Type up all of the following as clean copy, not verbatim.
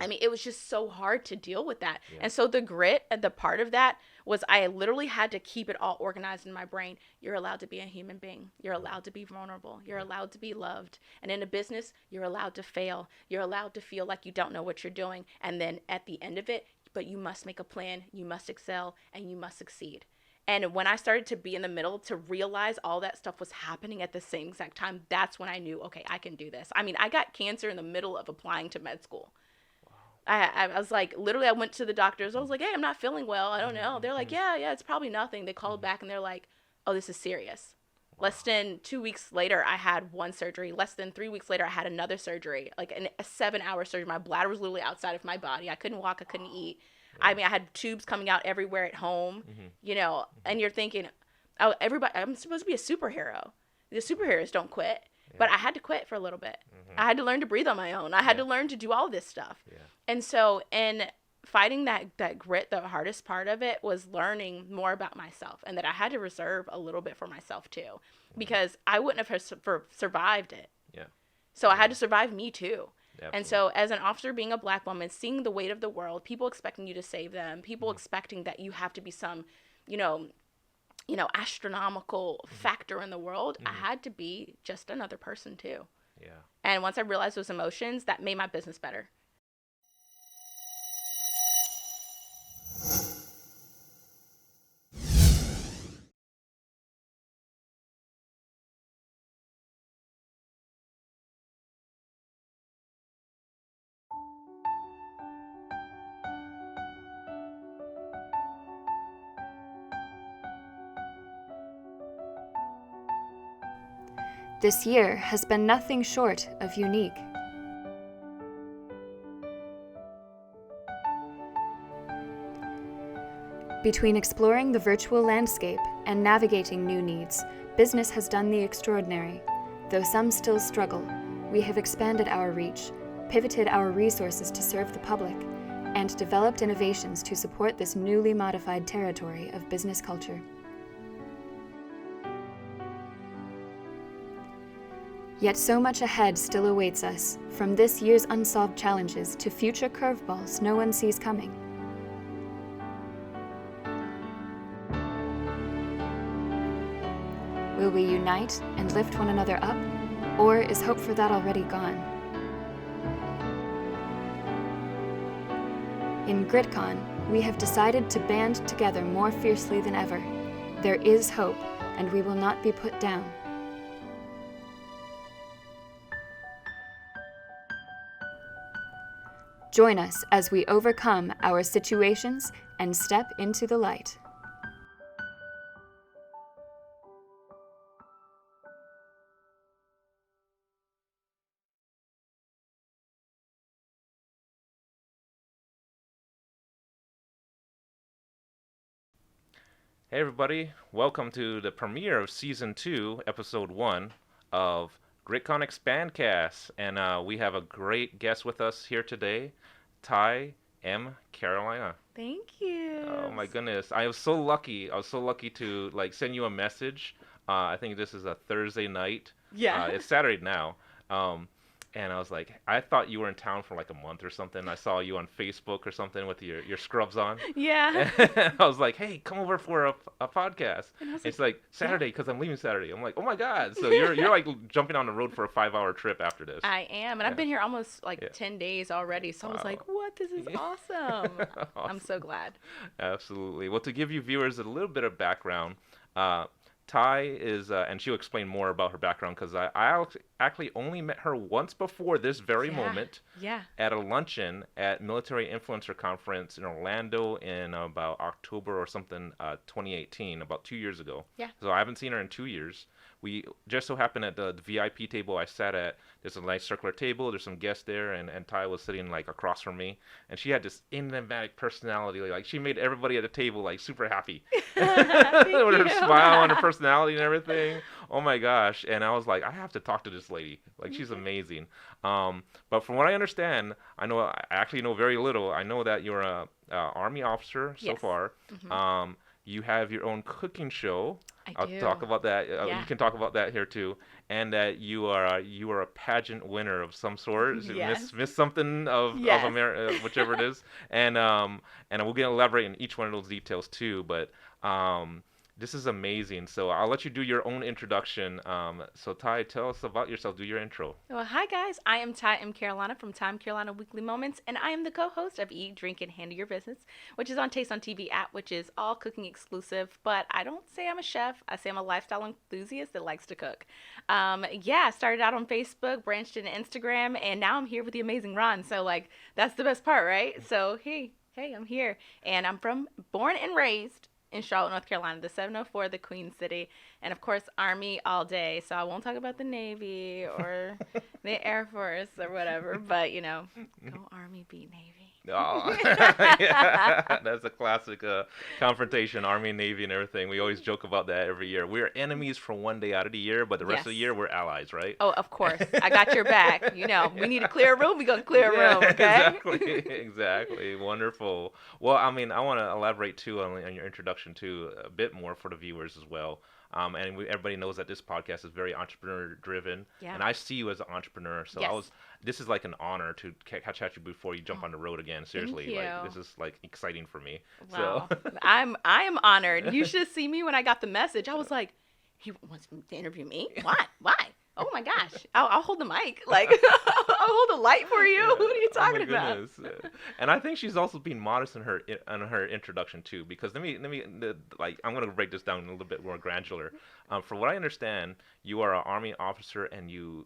I mean, it was just so hard to deal with that. Yeah. And so the grit, the part of that was I literally had to keep it all organized in my brain. You're allowed to be a human being. You're allowed to be vulnerable. You're allowed to be loved. And in a business, you're allowed to fail. You're allowed to feel like you don't know what you're doing. And then at the end of it, but you must make a plan, you must excel, and you must succeed. And when I started to be in the middle, to realize all that stuff was happening at the same exact time, that's when I knew, okay, I can do this. I mean, I got cancer in the middle of applying to med school. I was like, literally, I went to the doctors. I was like, hey, I'm not feeling well. I don't know. They're like, yeah, it's probably nothing. They called back and they're like, oh, this is serious. Wow. Less than 2 weeks later, I had one surgery. Less than 3 weeks later, I had another surgery, like a 7-hour surgery. My bladder was literally outside of my body. I couldn't walk. I couldn't eat. Yeah. I mean, I had tubes coming out everywhere at home, you know, and you're thinking, oh, I'm supposed to be a superhero. The superheroes don't quit. Yeah. But I had to quit for a little bit. I had to learn to breathe on my own. I had to learn to do all this stuff. Yeah. And so in fighting that grit, the hardest part of it was learning more about myself, and that I had to reserve a little bit for myself too, because I wouldn't have survived it. Yeah. So I had to survive me too. Absolutely. And so as an officer, being a Black woman, seeing the weight of the world, people expecting you to save them, people expecting that you have to be some, you know, astronomical factor in the world, I had to be just another person too. Yeah. And once I realized those emotions, that made my business better. This year has been nothing short of unique. Between exploring the virtual landscape and navigating new needs, business has done the extraordinary. Though some still struggle, we have expanded our reach, pivoted our resources to serve the public, and developed innovations to support this newly modified territory of business culture. Yet so much ahead still awaits us, from this year's unsolved challenges to future curveballs no one sees coming. Will we unite and lift one another up, or is hope for that already gone? In GritCON, we have decided to band together more fiercely than ever. There is hope, and we will not be put down. Join us as we overcome our situations and step into the light. Hey everybody, welcome to the premiere of Season 2, Episode 1 of GritCON Expand Cast. And we have a great guest with us here today, Ty M. Carolina. Thank you. Oh my goodness, I was so lucky. To send you a message. I think this is a Thursday night. Yeah. It's Saturday now. And I was like, I thought you were in town for like a month or something. I saw you on Facebook or something with your scrubs on. Yeah. And I was like, hey, come over for a podcast. And it's like Saturday because I'm leaving Saturday. I'm like, oh my God. So you're like jumping on the road for a 5-hour trip after this. I am. And I've been here almost 10 days already. So I was like, what? This is awesome. Awesome. I'm so glad. Absolutely. Well, to give you viewers a little bit of background, Ty is, and she'll explain more about her background because I actually only met her once before this very moment at a luncheon at Military Influencer Conference in Orlando in about October or something, 2018, about 2 years ago. Yeah. So I haven't seen her in 2 years. We just so happened at the VIP table I sat at, there's a nice circular table, there's some guests there, and Ty was sitting like across from me, and she had this enigmatic personality, like she made everybody at the table like super happy. With her smile and her personality and everything. Oh my gosh. And I was like, I have to talk to this lady. Like, she's amazing. But from what I understand, I actually know very little. I know that you're a Army officer so far. Mm-hmm. You have your own cooking show. I do. I'll talk about that. Yeah. You can talk about that here too. And that you are a pageant winner of some sort. Yes. Miss something of Yes. whichever it is. And we'll get elaborate in each one of those details too. But this is amazing. So I'll let you do your own introduction. So Ty, tell us about yourself. Do your intro. Well, hi guys. I am Ty M. Carolina from Time Carolina Weekly Moments, and I am the co-host of Eat, Drink, and Handle Your Business, which is on Taste on TV app, which is all cooking exclusive. But I don't say I'm a chef. I say I'm a lifestyle enthusiast that likes to cook. I started out on Facebook, branched into Instagram, and now I'm here with the amazing Ron. So like that's the best part, right? So hey, I'm here, and I'm born and raised in Charlotte, North Carolina, the 704, the Queen City, and of course, Army all day. So I won't talk about the Navy or the Air Force or whatever, but go Army, beat Navy. Oh, yeah, that's a classic confrontation, Army, Navy, and everything. We always joke about that every year. We're enemies for one day out of the year, but the rest of the year, we're allies, right? Oh, of course. I got your back. We need to clear a room, we go clear a room, okay? Exactly. Wonderful. Well, I want to elaborate, too, on your introduction, too, a bit more for the viewers as well. Everybody knows that this podcast is very entrepreneur-driven, and I see you as an entrepreneur. So this is like an honor to catch you before you jump on the road again. Seriously, this is like exciting for me. Wow, so. I am honored. You should see me when I got the message. I was like, he wants to interview me? Why? Oh my gosh! I'll hold the mic. Like I'll hold the light for you. What are you talking about? And I think she's also being modest in her introduction too, because I'm gonna break this down a little bit more granular. From what I understand, you are an Army officer and you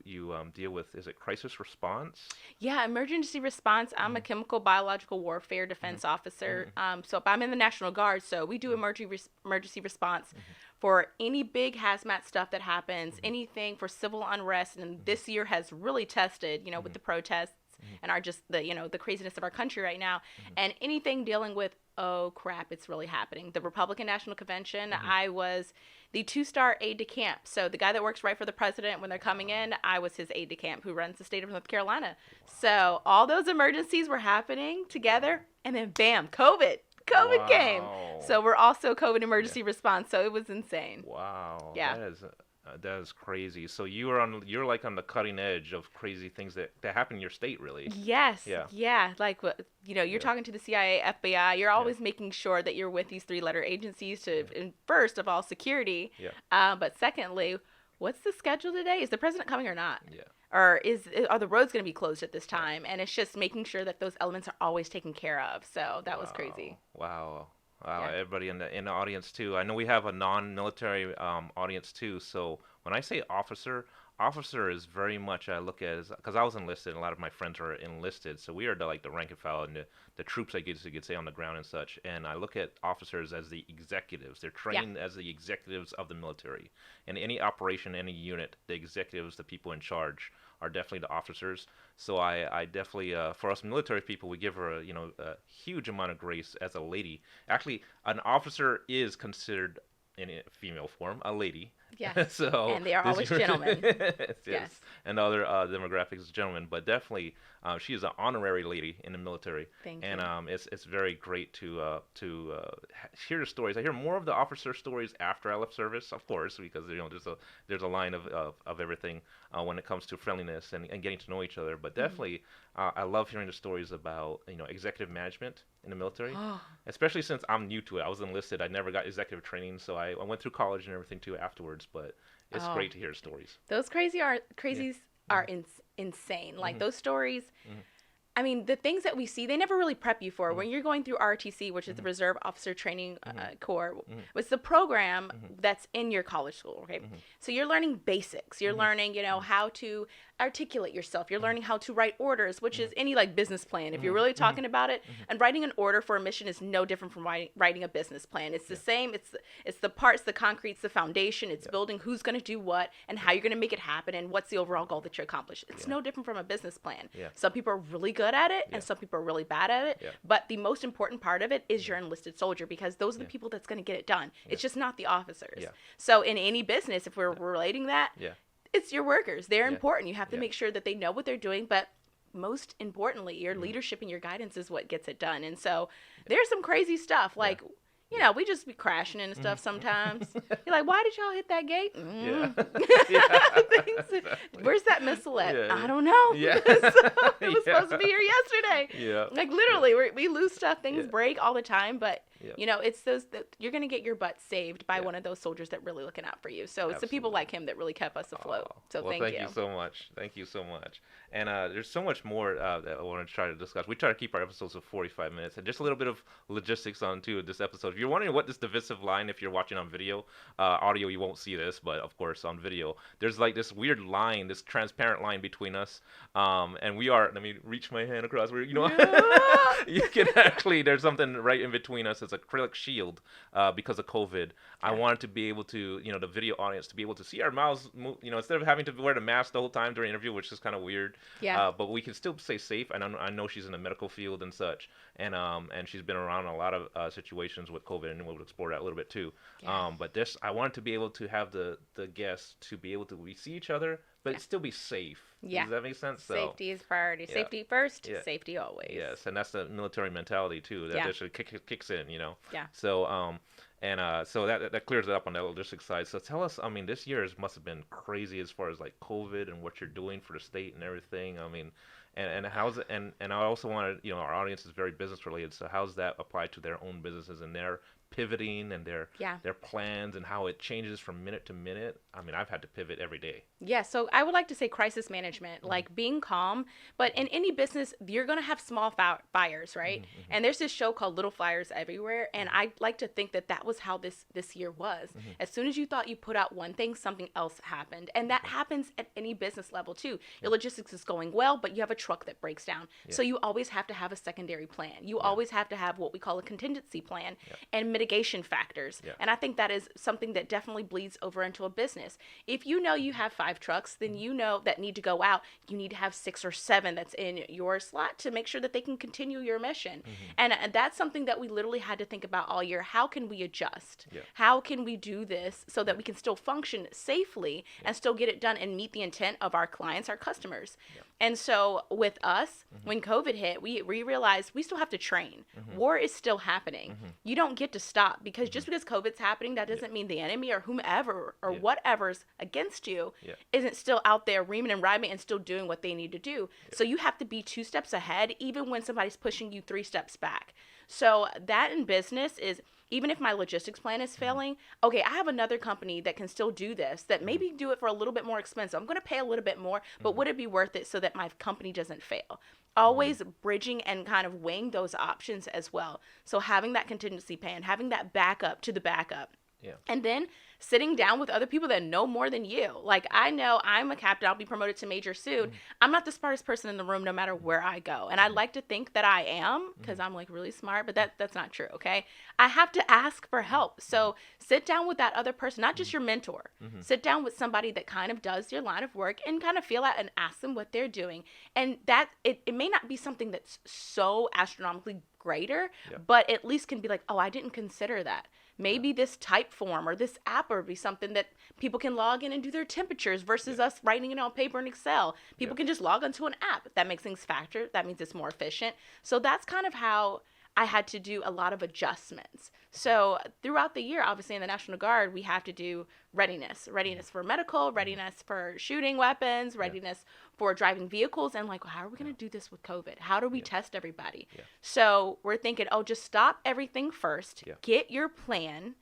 deal with, is it crisis response? Yeah, emergency response. I'm a chemical biological warfare defense officer. So I'm in the National Guard, so we do emergency response for any big hazmat stuff that happens, anything for civil unrest, and this year has really tested, with the protests and the craziness of our country right now, and anything dealing with, oh crap, it's really happening. The Republican National Convention, I was the 2-star aide-de-camp. So the guy that works right for the president when they're coming in, I was his aide-de-camp who runs the state of North Carolina. So all those emergencies were happening together, and then bam, COVID came. So we're also COVID emergency response. So it was insane. Wow. Yeah. That is crazy. So you're like on the cutting edge of crazy things that happen in your state, really. Yes. Yeah. Like you're talking to the CIA, FBI. You're always making sure that you're with these 3-letter agencies and first of all, security. Yeah. But secondly, what's the schedule today? Is the president coming or not? Yeah. Or are the roads going to be closed at this time? And it's just making sure that those elements are always taken care of. So that was crazy. Wow. Everybody in the audience too. I know we have a non-military audience too. So when I say officer is very much, I look at as, because I was enlisted and a lot of my friends are enlisted. So we are the rank and file and the troops, I guess you could say, on the ground and such. And I look at officers as the executives. They're trained as the executives of the military. In any operation, any unit, the executives, the people in charge, are definitely the officers. So I definitely, for us military people, we give her a huge amount of grace as a lady. Actually, an officer is considered, in a female form, a lady. Yeah. So and they are always gentlemen. yes. And other demographics, gentlemen. But definitely, she is an honorary lady in the military. Thank you. And it's very great to hear the stories. I hear more of the officer stories after I left service, of course, because there's a line of everything when it comes to friendliness and getting to know each other. But definitely, I love hearing the stories about executive management in the military, especially since I'm new to it. I was enlisted. I never got executive training, so I went through college and everything too afterwards. But it's great to hear stories. Those crazies are insane. Like those stories. I mean, the things that we see, they never really prep you for. When you're going through ROTC, which is the Reserve Officer Training Corps, it's the program that's in your college school, okay? So you're learning basics. You're learning, how to articulate yourself. You're learning how to write orders, which is any business plan, if you're really talking about it. And writing an order for a mission is no different from writing a business plan. It's the same. It's the parts, the concretes, the foundation. It's building who's going to do what and how you're going to make it happen and what's the overall goal that you accomplish. It's no different from a business plan. Some people are really good at it and some people are really bad at it. But the most important part of it is your enlisted soldier, because those are the people that's going to get it done. It's just not the officers. So in any business, if we're relating that, it's your workers. They're important. You have to make sure that they know what they're doing, but most importantly, your leadership and your guidance is what gets it done. And so there's some crazy stuff. Like, You know, we just be crashing into stuff sometimes. You're like, why did y'all hit that gate? Where's that missile at? I don't know. It was supposed to be here yesterday. Like literally, we lose stuff, things break all the time, but you know, it's those that you're gonna get your butt saved by one of those soldiers that really looking out for you. So it's the people like him that really kept us afloat. So thank you so much. Thank you so much. And there's so much more that I want to try to discuss. We try to keep our episodes of 45 minutes, and just a little bit of logistics on to this episode. If you're wondering what this divisive line, if you're watching on video, audio you won't see this, but of course on video, there's like this weird line, this transparent line between us, and we are. Let me reach my hand across where you know. You can actually. There's something right in between us. It's an acrylic shield because of COVID. I wanted to be able to, you know, the video audience to be able to see our mouths move, you know, instead of having to wear the mask the whole time during interview, which is kind of weird. But we can still stay safe. And I know she's in the medical field and such, and she's been around a lot of situations with COVID, and we'll explore that a little bit too. But this, I wanted to be able to have the guests to be able to see each other, but still be safe. Does that make sense? Safety is priority. Safety first, safety always. Yes, and that's the military mentality too. That actually kicks in, you know. So so that clears it up on that logistics side. So tell us, I mean, this year must have been crazy as far as like COVID and what you're doing for the state and everything. I mean, and how's it? And I also wanted, you know, our audience is very business related. So how's that applied to their own businesses and their pivoting and their plans and how it changes from minute to minute? I mean, I've had to pivot every day. So I would like to say crisis management, like being calm. But in any business, you're going to have small fires, right? And there's this show called Little Fires Everywhere. And I like to think that was how this year was. As soon as you thought you put out one thing, something else happened. And that happens at any business level too. Your logistics is going well, but you have a truck that breaks down. So you always have to have a secondary plan. You always have to have what we call a contingency plan and mitigation factors. And I think that is something that definitely bleeds over into a business. If you know you have 5 trucks, then you know that need to go out. You need to have 6 or 7 that's in your slot to make sure that they can continue your mission. And that's something that we literally had to think about all year. How can we adjust? How can we do this so that we can still function safely and still get it done and meet the intent of our clients, our customers? And so with us, when COVID hit, we realized we still have to train. War is still happening. You don't get to stop because just because COVID's happening, that doesn't mean the enemy or whomever or whatever's against you isn't still out there reaming and rhyming and still doing what they need to do. So you have to be 2 steps ahead, even when somebody's pushing you 3 steps back. So that in business is, even if my logistics plan is failing, okay, I have another company that can still do this, that maybe do it for a little bit more expensive. I'm going to pay a little bit more, but would it be worth it so that my company doesn't fail? Always bridging and kind of weighing those options as well. So having that contingency plan, having that backup to the backup. And then sitting down with other people that know more than you. Like, I know I'm a captain. I'll be promoted to major soon. I'm not the smartest person in the room no matter where I go. And I like to think that I am because I'm like really smart, but that's not true, okay? I have to ask for help. So sit down with that other person, not just your mentor. Sit down with somebody that kind of does your line of work and kind of feel out and ask them what they're doing. And that it may not be something that's so astronomically greater, but at least can be like, oh, I didn't consider that. Maybe this type form or this app would be something that people can log in and do their temperatures versus us writing it on paper in Excel. People can just log onto an app. That makes things faster. That means it's more efficient. So that's kind of how I had to do a lot of adjustments. So throughout the year, obviously in the National Guard, we have to do readiness for medical, readiness for shooting weapons, readiness for driving vehicles. And like, how are we going to do this with COVID? How do we test everybody? So we're thinking, oh, just stop everything first, get your plan,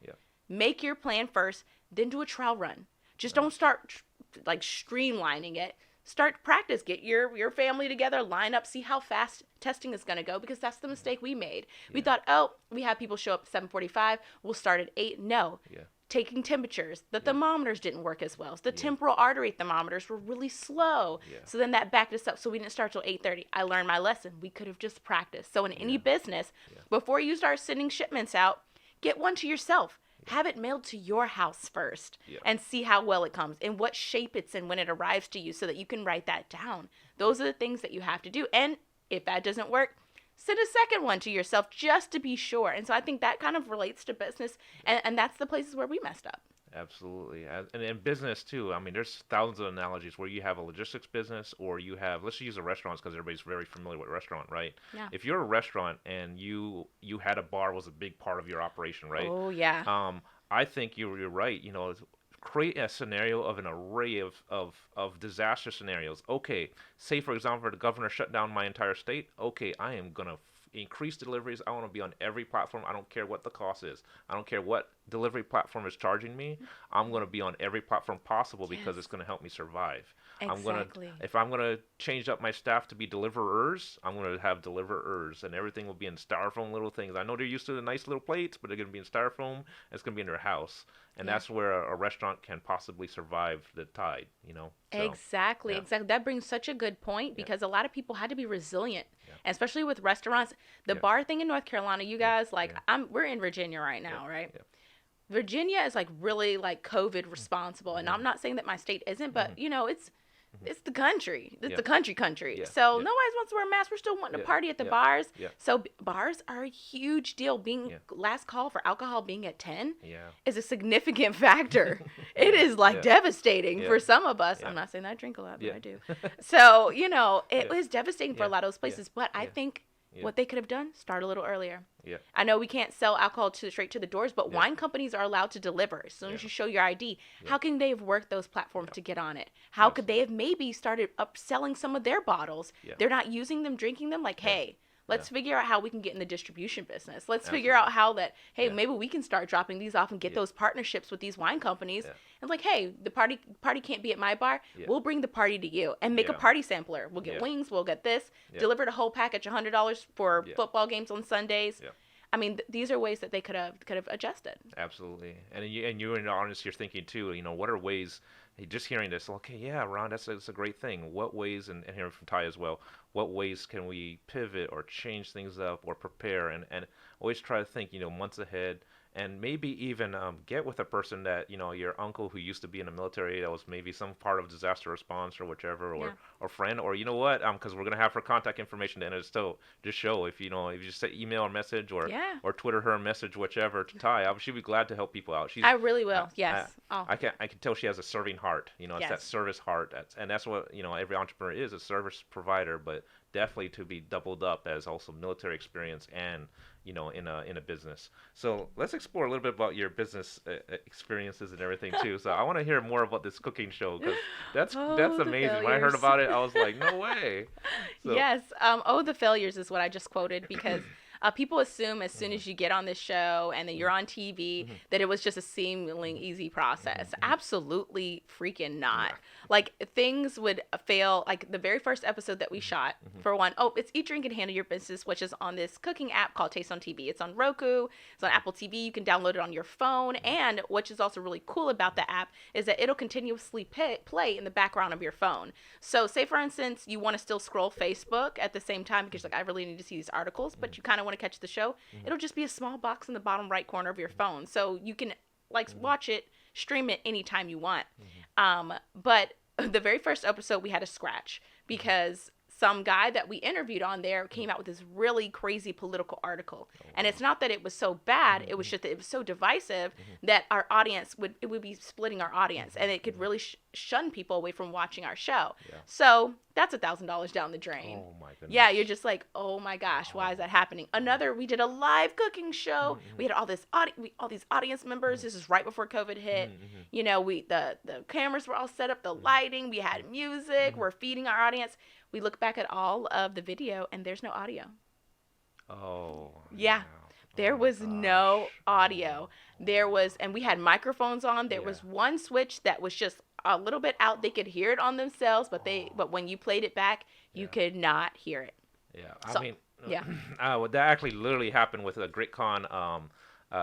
make your plan first, then do a trial run. Just don't start like streamlining it. Start practice, get your family together, line up, see how fast testing is going to go, because that's the mistake we made. We thought, oh, we have people show up at 7:45, we'll start at 8. No. Taking temperatures, the thermometers didn't work as well. So the temporal artery thermometers were really slow. So then that backed us up. So we didn't start till 8:30. I learned my lesson. We could have just practiced. So in any business, before you start sending shipments out, get one to yourself. Have it mailed to your house first and see how well it comes and what shape it's in when it arrives to you so that you can write that down. Those are the things that you have to do. And if that doesn't work, send a second one to yourself just to be sure. And so I think that kind of relates to business. And that's the places where we messed up. Absolutely. And in business too, I mean, there's thousands of analogies where you have a logistics business or you have, let's use the restaurants because everybody's very familiar with restaurant, right? Yeah. If you're a restaurant and you had a bar was a big part of your operation, right? Oh, yeah. I think you're right. Create a scenario of an array of disaster scenarios. Okay, say for example, the governor shut down my entire state. Okay, I am gonna increase deliveries. I want to be on every platform. I don't care what the cost is. I don't care what delivery platform is charging me. I'm going to be on every platform possible because it's going to help me survive. Exactly. If I'm going to change up my staff to be deliverers, I'm going to have deliverers, and everything will be in styrofoam little things. I know they're used to the nice little plates, but they're going to be in styrofoam. And it's going to be in their house, and that's where a restaurant can possibly survive the tide. So, Exactly. That brings such a good point because a lot of people had to be resilient, especially with restaurants. The bar thing in North Carolina, you guys, we're in Virginia right now, right? Yeah. Virginia is really COVID responsible, and I'm not saying that my state isn't, but it's the country. It's the country. Yeah. So nobody wants to wear a mask. We're still wanting to party at the bars. Yeah. So bars are a huge deal. Being last call for alcohol being at 10 is a significant factor. It is devastating for some of us. I'm not saying that I drink a lot, but I do. So, it was devastating for a lot of those places. But I think what they could have done, start a little earlier. Yeah. I know we can't sell alcohol straight to the doors, but wine companies are allowed to deliver as soon as you show your ID. How can they have worked those platforms to get on it? How could they have maybe started upselling some of their bottles? They're not using them, drinking them. Hey, let's figure out how we can get in the distribution business. Let's figure out how maybe we can start dropping these off and get those partnerships with these wine companies. And hey, the party can't be at my bar. We'll bring the party to you and make a party sampler. We'll get wings. We'll get this. Deliver the whole package, $100 for football games on Sundays. I mean, these are ways that they could have adjusted. Absolutely. And you're in honest, you're thinking too, what are ways, just hearing this, okay, yeah, Ron, that's a great thing. What ways, and hearing from Ty as well, what ways can we pivot or change things up or prepare and always try to think, months ahead. And maybe even get with a person that, your uncle who used to be in the military that was maybe some part of disaster response or whichever, or friend, or you know what, because we're going to have her contact information and still just show if you just say email or message or Twitter her a message, whichever, to Ty. She'd be glad to help people out. I really will. Yes. I can tell she has a serving heart. It's that service heart. That's what, every entrepreneur is, a service provider, but definitely to be doubled up as also military experience and in a business. So let's explore a little bit about your business experiences and everything too. So I want to hear more about this cooking show because that's amazing. Failures. When I heard about it, I was like, no way. So. Yes. The failures is what I just quoted because people assume as soon as you get on this show and then you're on TV that it was just a seemingly easy process. Absolutely freaking not. Things would fail. The very first episode that we shot, for one, it's Eat, Drink, and Handle Your Business, which is on this cooking app called Taste on TV. It's on Roku. It's on Apple TV. You can download it on your phone. And which is also really cool about the app is that it'll continuously play in the background of your phone. So say, for instance, you want to still scroll Facebook at the same time because I really need to see these articles, but you kind of want to catch the show. It'll just be a small box in the bottom right corner of your phone. So you can watch it, stream it anytime you want. But the very first episode we had a scratch because some guy that we interviewed on there came out with this really crazy political article. And it's not that it was so bad, it was just that it was so divisive that our audience would be splitting our audience and it could really shun people away from watching our show. So that's $1,000 down the drain. Oh my goodness. Yeah, you're just like, oh my gosh, why is that happening? We did a live cooking show. We had all these audience members. This is right before COVID hit. The cameras were all set up, the lighting, we had music, we're feeding our audience. We look back at all of the video and there's no audio. Oh. Yeah. Wow. There was no audio. And we had microphones on. There was one switch that was just a little bit out. They could hear it on themselves, but when you played it back, you could not hear it. Yeah. That actually literally happened with a GritCON,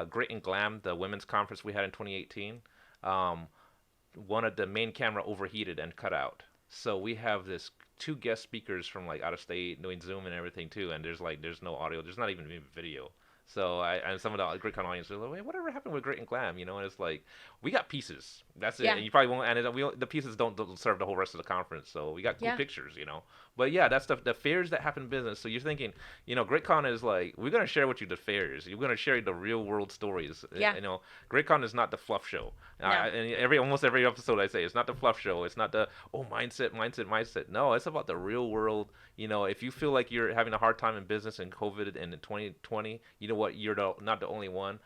Grit and Glam, the women's conference we had in 2018. One of the main camera overheated and cut out. So we have this 2 guest speakers from out of state doing Zoom and everything too, and there's no audio. There's not even video. So and some of the GritCON audience are like, wait, whatever happened with Grit and Glam? And it's we got pieces. That's it. And you probably won't. And the pieces don't serve the whole rest of the conference. So we got cool pictures, But yeah, that's the fairs that happen in business. So you're thinking, GritCon is like, we're going to share with you the fairs. We're going to share the real world stories. Yeah. GritCon is not the fluff show. No. And almost every episode I say, it's not the fluff show. It's not the, mindset. No, it's about the real world. If you feel like you're having a hard time in business in COVID and in 2020, you know what? You're not the only one.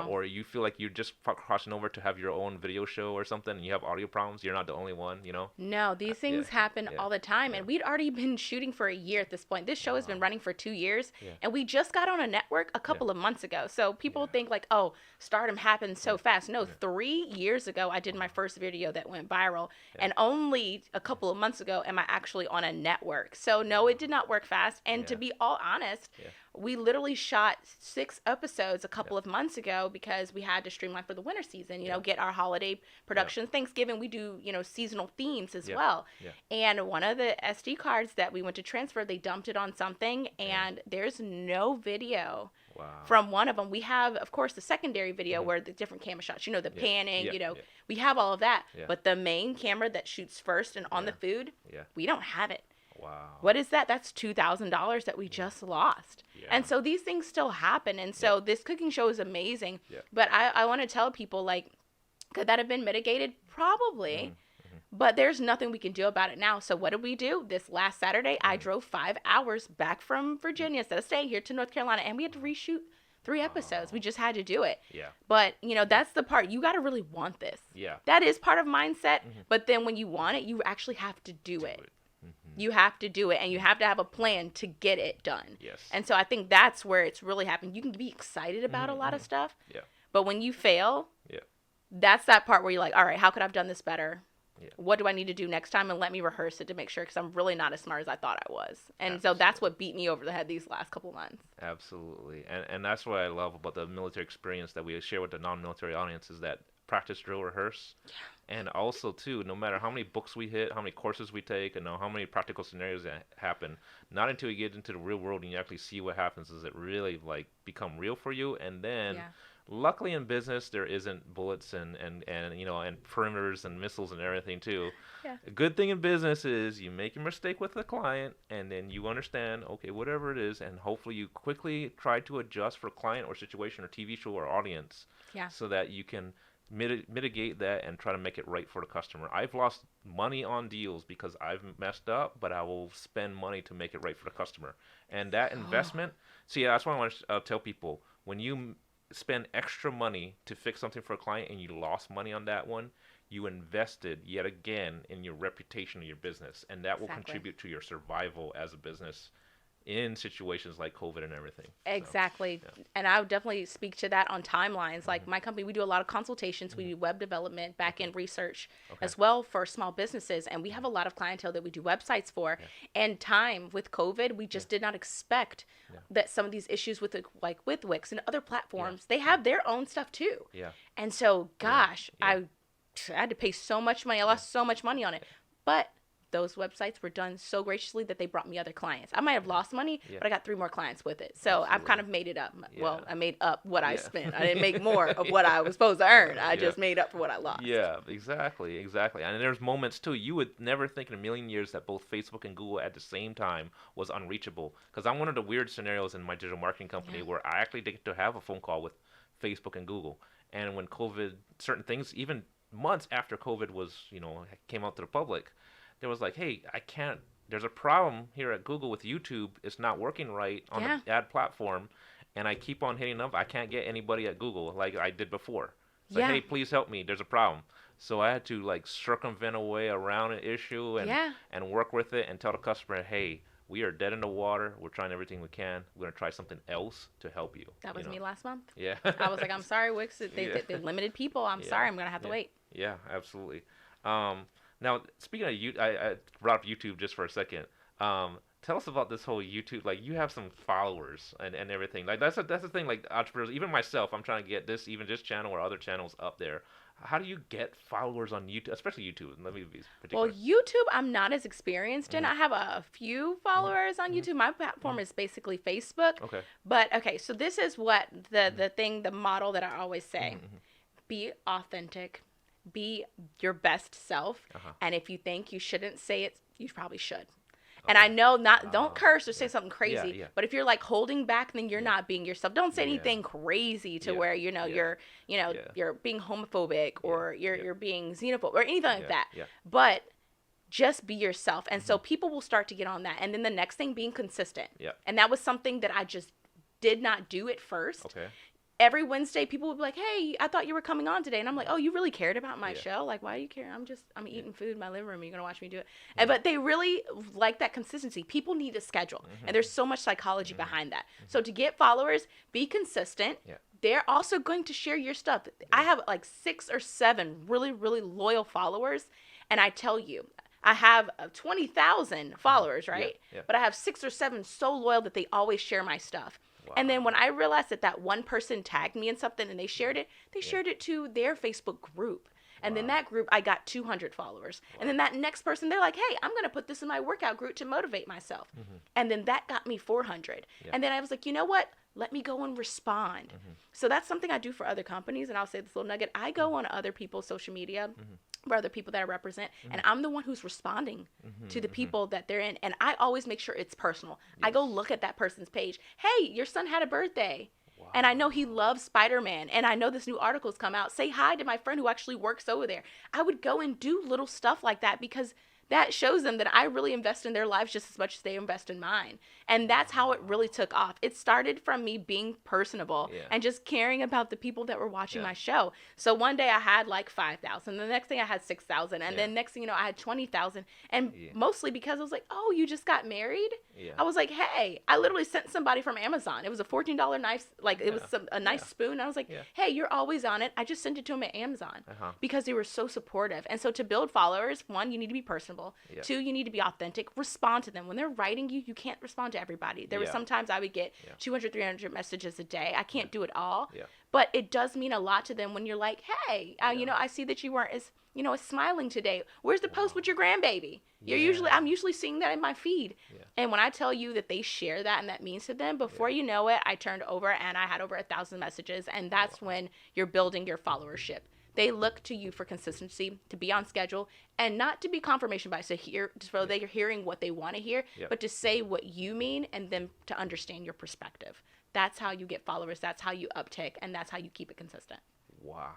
Or you feel like you're just crossing over to have your own video show or something and you have audio problems, you're not the only one, No, these things happen all the time. And we'd already been shooting for a year at this point. This show has been running for 2 years. And we just got on a network a couple of months ago. So people think like, oh, stardom happens so fast. No, 3 years ago, I did my first video that went viral. And only a couple of months ago am I actually on a network. So no, it did not work fast. And to be all honest, we literally shot 6 episodes a couple of months ago because we had to streamline for the winter season, get our holiday productions. Thanksgiving, we do, seasonal themes as well. And one of the SD cards that we went to transfer, they dumped it on something and there's no video. Wow. From one of them. We have, of course, the secondary video where the different camera shots, the panning, we have all of that. But the main camera that shoots first and on the food, we don't have it. Wow. What is that? That's $2,000 that we just lost. Yeah. And so these things still happen. And so this cooking show is amazing. Yeah. But I want to tell people, like, could that have been mitigated? Probably. But there's nothing we can do about it now. So what did we do? This last Saturday, I drove 5 hours back from Virginia instead of staying here to North Carolina. And we had to reshoot 3 episodes. We just had to do it. Yeah. But, that's the part. You got to really want this. Yeah. That is part of mindset. But then when you want it, you actually have to do it. You have to do it, and you have to have a plan to get it done. Yes. And so I think that's where it's really happened. You can be excited about a lot of stuff, but when you fail, that's that part where you're like, all right, how could I have done this better? Yeah. What do I need to do next time? And let me rehearse it to make sure, because I'm really not as smart as I thought I was. And so that's what beat me over the head these last couple months. Absolutely. And that's what I love about the military experience that we share with the non-military audience is that practice, drill, rehearse. Yeah. And also, too, no matter how many books we hit, how many courses we take, and how many practical scenarios that happen, not until you get into the real world and you actually see what happens does it really, become real for you. And then, luckily in business, there isn't bullets and perimeters and missiles and everything, too. Yeah. A good thing in business is you make a mistake with the client, and then you understand, okay, whatever it is, and hopefully you quickly try to adjust for client or situation or TV show or audience so that you can mitigate that and try to make it right for the customer. I've lost money on deals because I've messed up, but I will spend money to make it right for the customer. And that investment, that's why I want to tell people, when you spend extra money to fix something for a client and you lost money on that one, you invested yet again in your reputation of your business, and that will contribute to your survival as a business in situations like COVID and everything. Exactly. So, and I would definitely speak to that on timelines. Like my company, we do a lot of consultations. We do web development, back-end research as well for small businesses. And we have a lot of clientele that we do websites for. And time with COVID, we just did not expect that some of these issues with with Wix and other platforms, they have their own stuff too. Yeah. And so, gosh, I had to pay so much money. I lost so much money on it. But those websites were done so graciously that they brought me other clients. I might have lost money, but I got 3 more clients with it. So I've kind of made it up. Yeah. Well, I made up what I spent. I didn't make more of what I was supposed to earn. I just made up for what I lost. Yeah, exactly. And there's moments too, you would never think in a million years that both Facebook and Google at the same time was unreachable. Because I'm one of the weird scenarios in my digital marketing company where I actually get to have a phone call with Facebook and Google. And when COVID, certain things, even months after COVID was, came out to the public, there was like, hey, there's a problem here at Google with YouTube. It's not working right on the ad platform. And I keep on hitting up. I can't get anybody at Google like I did before. It's like, hey, please help me. There's a problem. So I had to circumvent a way around an issue and work with it and tell the customer, hey, we are dead in the water. We're trying everything we can. We're going to try something else to help you. That was me last month. Yeah. I was like, I'm sorry, Wix. They limited people. I'm sorry. I'm going to have to wait. Yeah, absolutely. Now, speaking of YouTube, I brought up YouTube just for a second. Tell us about this whole YouTube. Like, you have some followers and everything. Like, that's the thing. Like, entrepreneurs, even myself, I'm trying to get this channel or other channels up there. How do you get followers on YouTube, especially YouTube? Let me be particular. Well, YouTube, I'm not as experienced in. I have a few followers on YouTube. My platform is basically Facebook. Okay. But so this is what the model that I always say: be authentic. Be your best self. And if you think you shouldn't say it, you probably should. And I know don't curse or say something crazy, Yeah. but if you're like holding back, then you're not being yourself. Don't say anything crazy to where, you're being homophobic or you're being xenophobic or anything like that. Yeah. But just be yourself. And so people will start to get on that. And then the next thing, being consistent. Yeah. And that was something that I just did not do at first. Okay. Every Wednesday, people would be like, hey, I thought you were coming on today. And I'm like, oh, you really cared about my show? Like, why do you care? I'm eating food in my living room. You're going to watch me do it. But they really like that consistency. People need a schedule. And there's so much psychology behind that. So to get followers, be consistent. Yeah. They're also going to share your stuff. I have like 6 or 7 really, really loyal followers. And I tell you, I have 20,000 followers, right? Yeah. But I have 6 or 7 so loyal that they always share my stuff. Wow. And then when I realized that one person tagged me in something and they shared it to their Facebook group. And then that group, I got 200 followers. And then that next person, they're like, hey, I'm going to put this in my workout group to motivate myself. And then that got me 400. And then I was like, you know what? Let me go and respond. So that's something I do for other companies. And I'll say this little nugget. I go on other people's social media for other people that I represent. And I'm the one who's responding to the people that they're in. And I always make sure it's personal. I go look at that person's page. Hey, your son had a birthday. Wow. And I know he loves Spider-Man. And I know this new article's come out. Say hi to my friend who actually works over there. I would go and do little stuff like that because that shows them that I really invest in their lives just as much as they invest in mine. And that's how it really took off. It started from me being personable and just caring about the people that were watching my show. So one day I had like 5,000. The next thing I had 6,000. And then next thing you know, I had 20,000. And mostly because I was like, oh, you just got married? I was like, hey, I literally sent somebody from Amazon. It was a $14 knife. Like it was a nice spoon. I was like, hey, you're always on it. I just sent it to him at Amazon because they were so supportive. And so to build followers, 1, you need to be personable. 2, you need to be authentic. Respond to them. When they're writing you, you can't respond to everybody. There were sometimes I would get 200, 300 messages a day. I can't do it all. But it does mean a lot to them when you're like, hey, I see that you weren't as smiling today. Where's the post with your grandbaby? I'm usually seeing that in my feed. And when I tell you that they share that and that means to them, before you know it, I turned over and I had over 1,000 messages. And that's when you're building your followership. They look to you for consistency, to be on schedule, and not to be confirmation bias, so they're hearing what they want to hear, but to say what you mean and then to understand your perspective. That's how you get followers. That's how you uptick, and that's how you keep it consistent. Wow.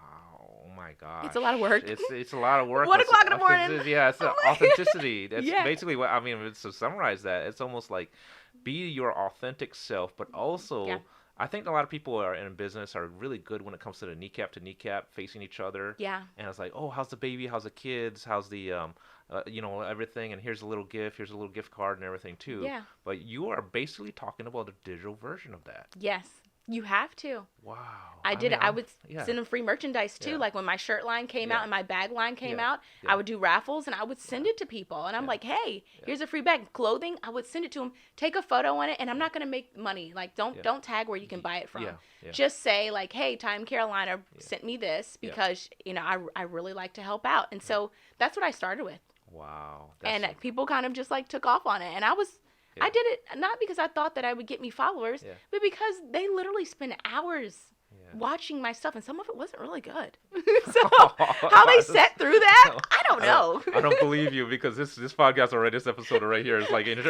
Oh my gosh. It's a lot of work. It's a lot of work. 1 o'clock in the morning. Yeah, it's authenticity. That's basically what I mean. To summarize that, it's almost like be your authentic self, but also I think a lot of people are in business are really good when it comes to the kneecap to kneecap facing each other. Yeah. And it's like, oh, how's the baby? How's the kids? How's the everything? And here's a little gift. Here's a little gift card and everything too. Yeah. But you are basically talking about a digital version of that. Yes. You have to. Wow. I did it. I would send them free merchandise too. Like when my shirt line came out and my bag line came out, I would do raffles and I would send it to people. And I'm like, hey, here's a free bag. Clothing, I would send it to them. Take a photo on it, and I'm not going to make money. Like don't tag where you can buy it from. Just say like, hey, Time Carolina sent me this because I really like to help out. And so that's what I started with. Wow. And people kind of just like took off on it, and I did it not because I thought that I would get me followers, but because they literally spend hours watching my stuff, and some of it wasn't really good. So how they sat through that, I don't know. I don't believe you, because this podcast already, this episode right here is like this.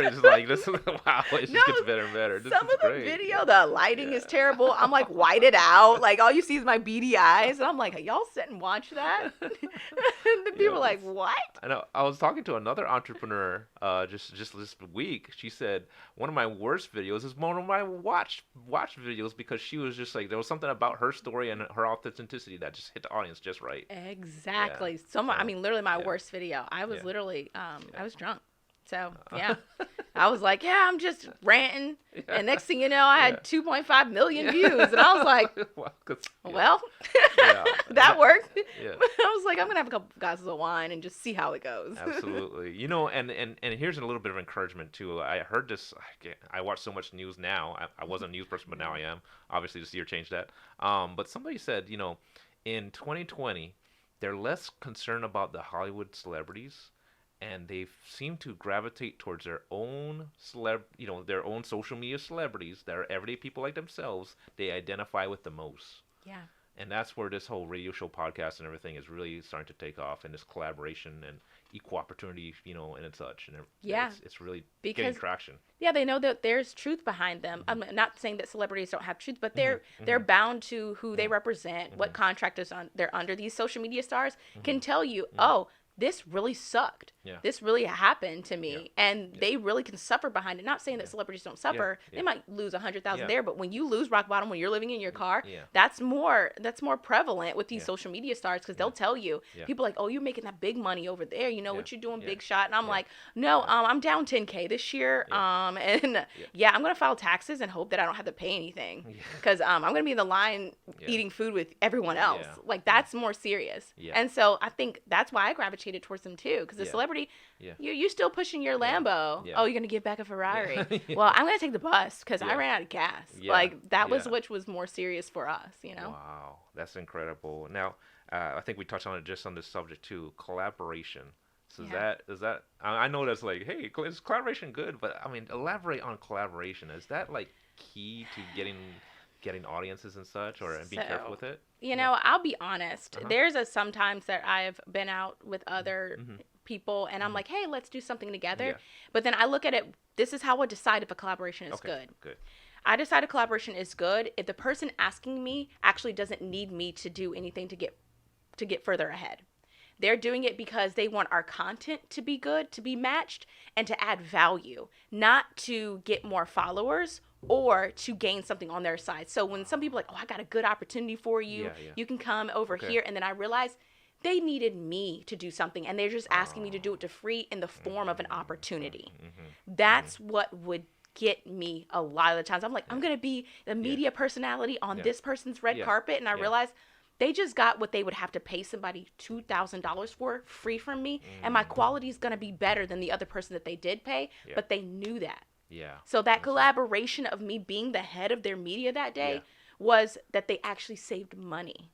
Wow, it just gets better and better. Some of the video, the lighting is terrible. I'm like whited out, like all you see is my beady eyes, and I'm like, y'all sit and watch that. And the people are like, what? I know. I was talking to another entrepreneur just this week. She said one of my worst videos is one of my watch videos, because she was just like, there was something about her story and her authenticity that just hit the audience just right. Exactly. I mean, literally my worst video. I was literally, I was drunk. So, I was like, I'm just ranting. And next thing you know, I had 2.5 million views. And I was like, that worked. I was like, I'm going to have a couple glasses of wine and just see how it goes. Absolutely. And here's a little bit of encouragement, too. I heard this. I watch so much news now. I wasn't a news person, but now I am. Obviously, this year changed that. But somebody said, in 2020, they're less concerned about the Hollywood celebrities, and they seem to gravitate towards their own their own social media celebrities that are everyday people like themselves. They identify with the most. Yeah. And that's where this whole radio show podcast and everything is really starting to take off, and this collaboration and equal opportunity, and such. And it's really getting traction. Yeah, they know that there's truth behind them. I'm not saying that celebrities don't have truth, but they're bound to who they represent, what contract they're under. These social media stars can tell you, oh, this really sucked. Yeah. This really happened to me. And they really can suffer behind it. Not saying that celebrities don't suffer. They might lose 100,000 there, but when you lose rock bottom when you're living in your car, that's more prevalent with these social media stars, because they'll tell you. People are like, oh, you're making that big money over there. You know what you're doing, big shot. And I'm like, no, I'm down 10K this year. And I'm going to file taxes and hope that I don't have to pay anything, because I'm going to be in the line eating food with everyone else. Like, that's more serious. And so I think that's why I gravitated towards them too, because the celebrity, you still pushing your Lambo. Oh, you're gonna give back a Ferrari. Well, I'm gonna take the bus because I ran out of gas. Like, that was which was more serious for us, Wow, that's incredible. Now, I think we touched on it just on this subject too, collaboration. So is that I know that's like, hey, is collaboration good? But I mean, elaborate on collaboration. Is that like key to getting audiences and such, or be careful with it? I'll be honest. There's sometimes that I've been out with other people, and I'm like, hey, let's do something together. But then I look at it, this is how I decide if a collaboration is good. I decide a collaboration is good if the person asking me actually doesn't need me to do anything to get further ahead. They're doing it because they want our content to be good, to be matched, and to add value, not to get more followers or to gain something on their side. So when some people are like, oh, I got a good opportunity for you, you can come over here, and then I realize they needed me to do something, and they're just asking me to do it for free in the form of an opportunity. That's what would get me a lot of the times. I'm like, I'm going to be the media personality on this person's red carpet, and I realize they just got what they would have to pay somebody $2,000 for free from me, and my quality is going to be better than the other person that they did pay, but they knew that. So that collaboration of me being the head of their media that day was that they actually saved money.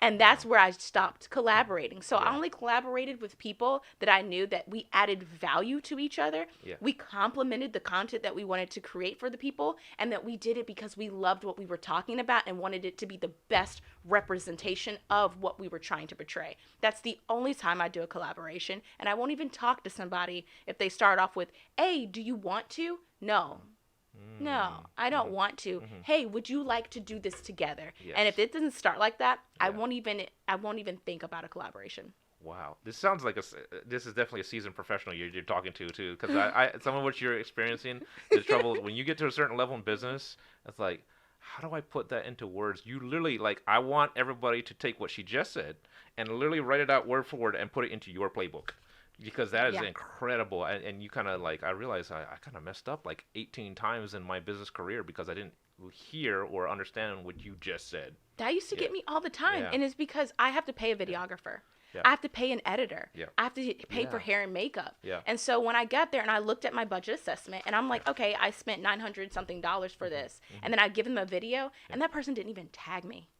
And that's where I stopped collaborating. So I only collaborated with people that I knew that we added value to each other. We complemented the content that we wanted to create for the people, and that we did it because we loved what we were talking about and wanted it to be the best representation of what we were trying to portray. That's the only time I do a collaboration, and I won't even talk to somebody if they start off with, hey, do you want to? No, I don't want to. Hey, would you like to do this together? And if it doesn't start like that, I won't even think about a collaboration. Wow, this sounds like this is definitely a seasoned professional you're talking to too, because I some of what you're experiencing, the trouble when you get to a certain level in business, it's like, how do I put that into words? You literally, like, I want everybody to take what she just said and literally write it out word for word and put it into your playbook. Because that is incredible. And you kind of like, I realized I kind of messed up like 18 times in my business career because I didn't hear or understand what you just said. That used to get me all the time. And it's because I have to pay a videographer. I have to pay an editor. I have to pay for hair and makeup. And so when I got there and I looked at my budget assessment and I'm like, okay, I spent $900 something for this. And then I give them a video and that person didn't even tag me.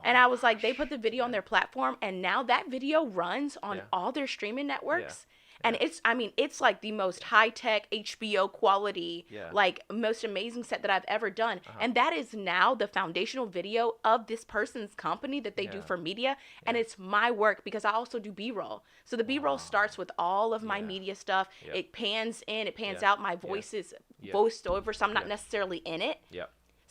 And I was like, they put the video on their platform, and now that video runs on all their streaming networks. And it's like the most high-tech HBO quality, like most amazing set that I've ever done. And that is now the foundational video of this person's company that they do for media. And it's my work because I also do B-roll. So the B-roll starts with all of my media stuff. It pans in, it pans out. My voice is voiced over, so I'm not necessarily in it.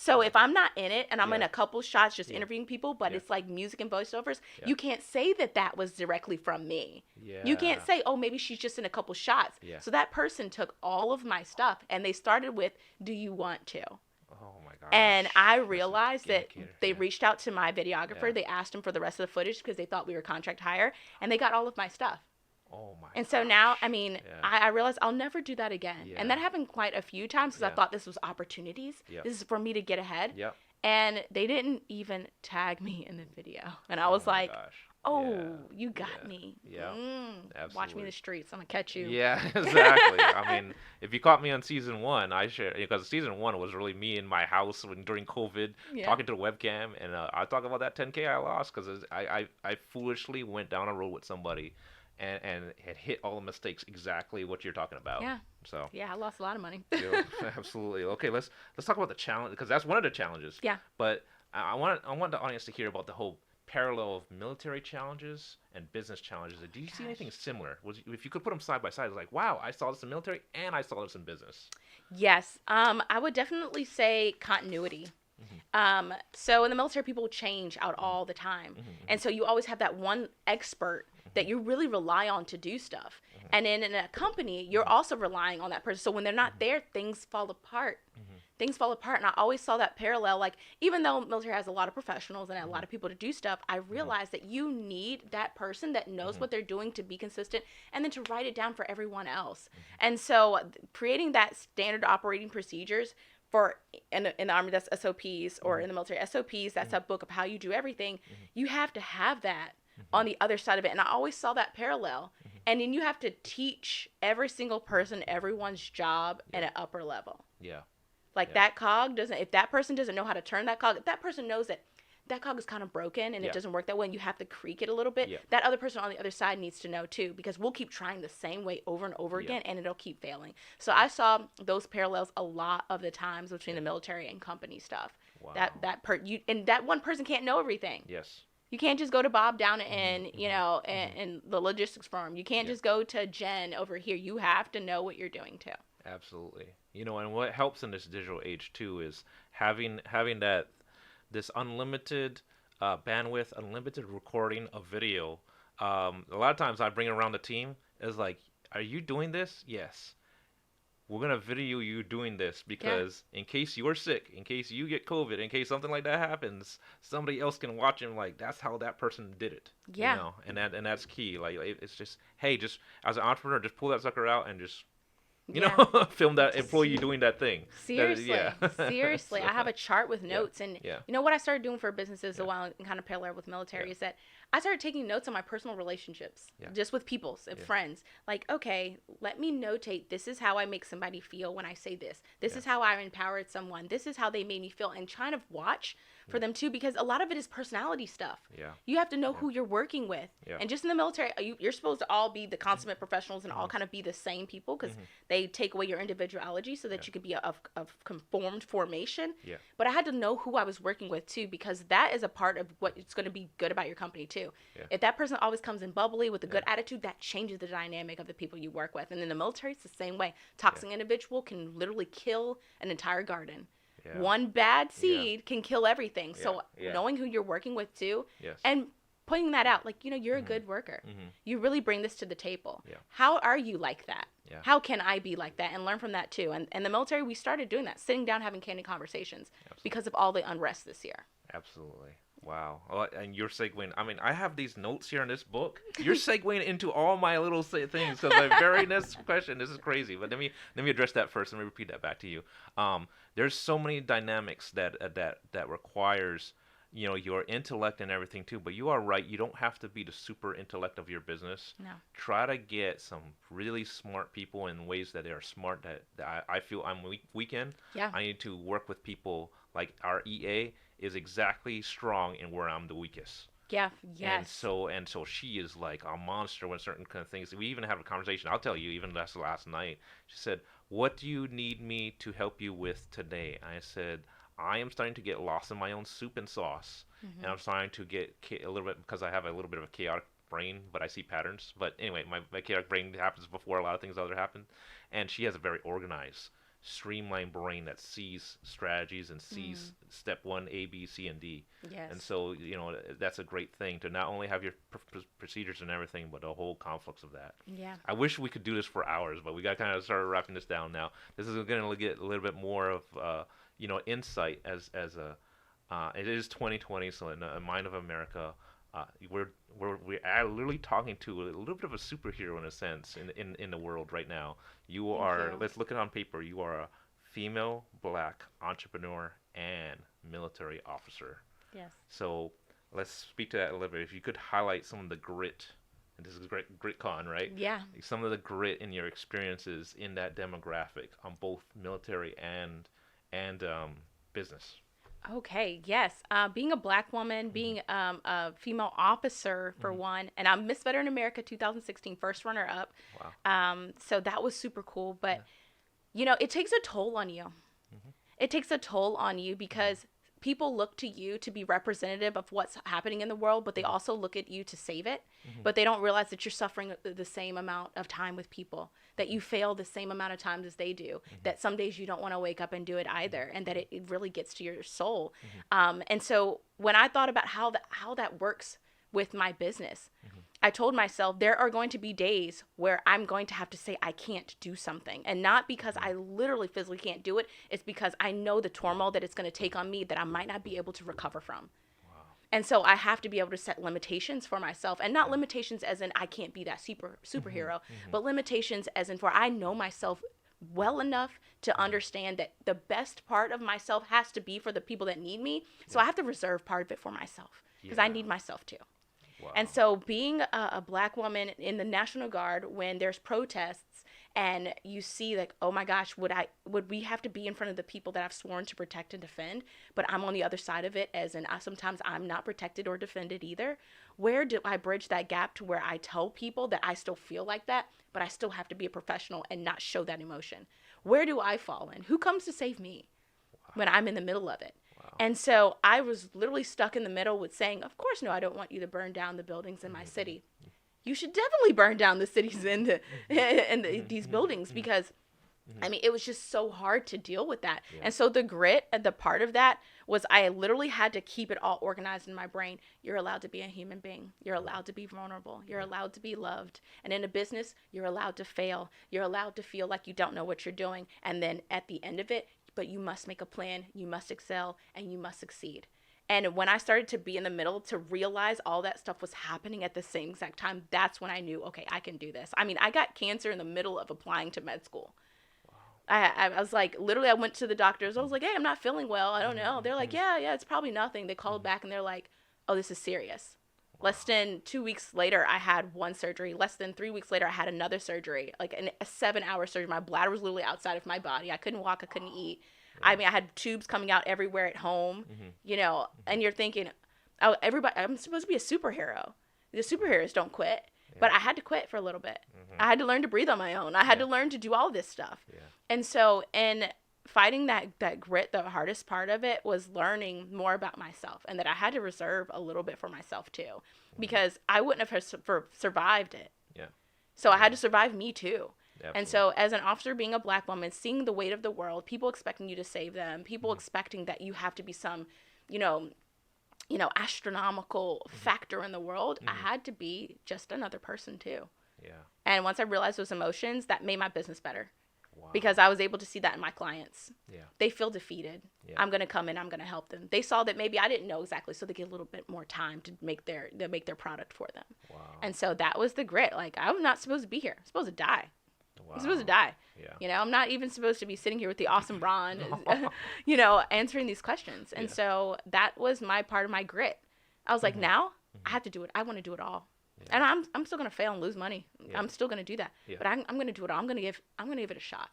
So if I'm not in it and I'm in a couple shots just interviewing people, but it's like music and voiceovers, you can't say that was directly from me. You can't say, oh, maybe she's just in a couple shots. So that person took all of my stuff and they started with, do you want to? Oh my gosh. And I realized that they reached out to my videographer. They asked him for the rest of the footage because they thought we were contract hire, and they got all of my stuff. Oh my and so now, I mean, I realized I'll never do that again. And that happened quite a few times because I thought this was opportunities. This is for me to get ahead. And they didn't even tag me in the video. And I was like, you got me. Watch me in the streets. I'm going to catch you. Yeah, exactly. I mean, if you caught me on season 1, I shared, because season 1 was really me in my house during COVID, talking to the webcam. And I talk about that 10K I lost because I foolishly went down a road with somebody. And had hit all the mistakes exactly what you're talking about. So I lost a lot of money. Absolutely. Okay, let's talk about the challenge, because that's one of the challenges. But I want the audience to hear about the whole parallel of military challenges and business challenges. Do you see anything similar? If you could put them side by side, it's like, wow, I saw this in military and I saw this in business. Yes. I would definitely say continuity. So in the military, people change out all the time. And so you always have that one expert that you really rely on to do stuff. And then in a company, you're also relying on that person. So when they're not there, things fall apart. Things fall apart. And I always saw that parallel. Like, even though military has a lot of professionals and a lot of people to do stuff, I realized that you need that person that knows what they're doing to be consistent and then to write it down for everyone else. And so creating that standard operating procedures for in the Army, that's SOPs, or in the military, SOPs, that's a book of how you do everything. You have to have that on the other side of it. And I always saw that parallel. And then you have to teach every single person everyone's job at an upper level. Yeah. Like that cog doesn't, if that person doesn't know how to turn that cog, if that person knows that that cog is kind of broken and it doesn't work that way and you have to creak it a little bit, that other person on the other side needs to know too, because we'll keep trying the same way over and over again and it'll keep failing. So I saw those parallels a lot of the times between the military and company stuff. Wow. And that one person can't know everything. Yes. You can't just go to Bob down in, in the logistics firm. You can't just go to Jen over here. You have to know what you're doing too. Absolutely. And what helps in this digital age too is having this unlimited bandwidth, unlimited recording of video. A lot of times I bring it around the team. It's like, are you doing this? Yes. We're going to video you doing this because in case you're sick, in case you get COVID, in case something like that happens, somebody else can watch him. Like, that's how that person did it. Yeah. And that's key. Like, it's just, hey, just as an entrepreneur, just pull that sucker out and just, film that employee doing that thing. Seriously. Seriously. I have a chart with notes. And what I started doing for businesses a while and kind of parallel with military is that I started taking notes on my personal relationships, just with people and friends. Like, okay, let me notate, this is how I make somebody feel when I say this. This is how I empowered someone. This is how they made me feel. And trying to watch for them too, because a lot of it is personality stuff. Yeah. You have to know who you're working with. Yeah. And just in the military, you're supposed to all be the consummate professionals and all kind of be the same people, because they take away your individuality so that you could be of conformed formation. Yeah. But I had to know who I was working with too, because that is a part of what it's going to be good about your company too. Yeah. If that person always comes in bubbly with a good attitude, that changes the dynamic of the people you work with. And in the military, it's the same way. Toxic individual can literally kill an entire garden. Yeah. One bad seed can kill everything. Yeah. So knowing who you're working with too, and pointing that out, like, you're a good worker. You really bring this to the table. Yeah. How are you like that? Yeah. How can I be like that? And learn from that too. And the military, we started doing that, sitting down, having candid conversations because of all the unrest this year. Absolutely. Wow. And you're segueing. I mean, I have these notes here in this book. You're segueing into all my little things, because my very next question, this is crazy. But let me address that first. Let me repeat that back to you. There's so many dynamics that requires, your intellect and everything too. But you are right. You don't have to be the super intellect of your business. No. Try to get some really smart people in ways that they are smart, that I feel I'm weak in. Yeah. I need to work with people like our EA is exactly strong in where I'm the weakest. Yeah. Yes. And so she is like a monster with certain kind of things. We even have a conversation. I'll tell you, even last night, she said, "What do you need me to help you with today?" I said, "I am starting to get lost in my own soup and sauce, and I'm starting to get a little bit, because I have a little bit of a chaotic brain, but I see patterns. But anyway, my chaotic brain happens before a lot of things other happen, and she has a very organized, streamlined brain that sees strategies and sees step 1, A, B, C, and D. Yes. And so, that's a great thing to not only have your procedures and everything, but the whole conflicts of that. Yeah. I wish we could do this for hours, but we got to kind of start wrapping this down now. This is going to get a little bit more of, insight as it is 2020, so in the mind of America, we're literally talking to a little bit of a superhero in a sense in the world right now. You are, let's look at it on paper, you are a female black entrepreneur and military officer. Yes. So let's speak to that a little bit. If you could highlight some of the grit, and this is GritCON, right? Yeah. Some of the grit in your experiences in that demographic on both military and business. Okay, yes. Being a black woman, being a female officer for one, and I'm Miss Veteran America 2016, first runner-up. Wow. So that was super cool. But, it takes a toll on you. It takes a toll on you because people look to you to be representative of what's happening in the world, but they also look at you to save it. But they don't realize that you're suffering the same amount of time with people, that you fail the same amount of times as they do, that some days you don't want to wake up and do it either, and that it really gets to your soul. And so when I thought about how that works with my business, I told myself there are going to be days where I'm going to have to say I can't do something, and not because I literally physically can't do it. It's because I know the turmoil that it's going to take on me that I might not be able to recover from. And so I have to be able to set limitations for myself, and not limitations as in I can't be that superhero, but limitations as in for I know myself well enough to understand that the best part of myself has to be for the people that need me. So I have to reserve part of it for myself because I need myself too. Wow. And so being a Black woman in the National Guard, when there's protests and you see like, oh my gosh, would we have to be in front of the people that I've sworn to protect and defend, but I'm on the other side of it, as in sometimes I'm not protected or defended either. Where do I bridge that gap to where I tell people that I still feel like that, but I still have to be a professional and not show that emotion? Where do I fall in? Who comes to save me when I'm in the middle of it? And so I was literally stuck in the middle with saying, of course, no, I don't want you to burn down the buildings in my city. You should definitely burn down the cities in these buildings, because, I mean, it was just so hard to deal with that. And so the grit, the part of that was I literally had to keep it all organized in my brain. You're allowed to be a human being. You're allowed to be vulnerable. You're allowed to be loved. And in a business, you're allowed to fail. You're allowed to feel like you don't know what you're doing. And then at the end of it, but you must make a plan, you must excel, and you must succeed. And when I started to be in the middle, to realize all that stuff was happening at the same exact time, that's when I knew, okay, I can do this. I mean, I got cancer in the middle of applying to med school. Wow. I was like, literally, I went to the doctors. I was like, hey, I'm not feeling well. I don't know. They're like, yeah, it's probably nothing. They called back and they're like, oh, this is serious. Less than 2 weeks later, I had one surgery. Less than 3 weeks later, I had another surgery, like a 7-hour surgery. My bladder was literally outside of my body. I couldn't walk. I couldn't eat. I mean, I had tubes coming out everywhere at home, you know, and you're thinking, oh, I'm supposed to be a superhero. The superheroes don't quit. But I had to quit for a little bit. I had to learn to breathe on my own. I had to learn to do all this stuff. And so in fighting that grit, the hardest part of it was learning more about myself, and that I had to reserve a little bit for myself too, because I wouldn't have survived it. So I had to survive me too. Absolutely. And so as an officer, being a Black woman, seeing the weight of the world, people expecting you to save them, people expecting that you have to be some, you know, astronomical factor in the world, I had to be just another person too. And once I realized those emotions, that made my business better. Because I was able to see that in my clients. They feel defeated. I'm going to come in, I'm going to help them. They saw that maybe I didn't know exactly, so they get a little bit more time to make their product for them. And so that was the grit. Like, I'm not supposed to be here. I'm supposed to die. I'm supposed to die. You know, I'm not even supposed to be sitting here with the awesome Ron, you know, answering these questions. And so that was my part of my grit. I was like, now I have to do it. I want to do it all. And I'm still going to fail and lose money. I'm still going to do that. But I'm going to do it all. I'm going to give it a shot.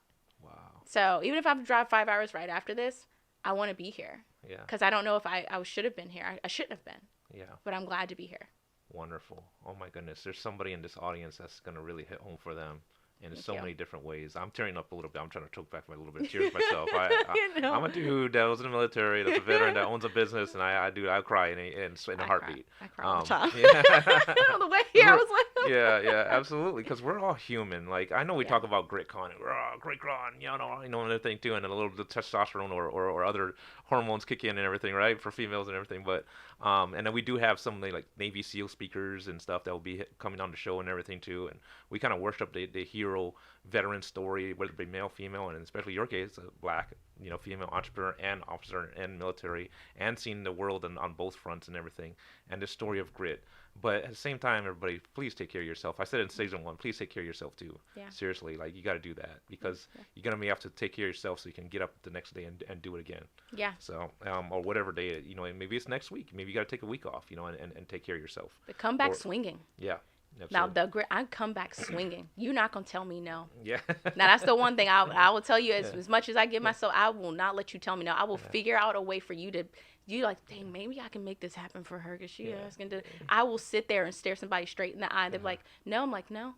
So even if I have to drive 5 hours right after this, I want to be here. Because I don't know if I should have been here. I shouldn't have been. But I'm glad to be here. Wonderful. Oh my goodness. There's somebody in this audience that's going to really hit home for them in so many different ways. I'm tearing up a little bit. I'm trying to choke back my little bit of tears myself. I'm a dude that was in the military, that's a veteran, that owns a business, and I cry in a heartbeat. I cry all the time. On the way here, I was like... yeah, absolutely, because we're all human. Like, I know we talk about GritCON, GritCON, you know, and everything too, and a little bit of testosterone or other hormones kick in and everything, right, for females and everything, but and then we do have some like Navy SEAL speakers and stuff that will be coming on the show and everything too, and we kind of worship the hero veteran story, whether it be male, female, and especially your case, a Black, you know, female entrepreneur and officer and military, and seeing the world on both fronts and everything, and the story of grit. But at the same time, everybody, please take care of yourself. I said in season 1, please take care of yourself too. Seriously, like, you got to do that, because you're going to have to take care of yourself so you can get up the next day and do it again. So, or whatever day, you know, maybe it's next week. Maybe you got to take a week off, you know, and take care of yourself. But come back swinging. Absolutely. Now, the grit, I come back swinging. You're not going to tell me no. Now, that's the one thing I will tell you, as much as I give myself, I will not let you tell me no. I will figure out a way for you to, like, dang, maybe I can make this happen for her, because she asking to. I will sit there and stare somebody straight in the eye. They're like, no. I'm like, no.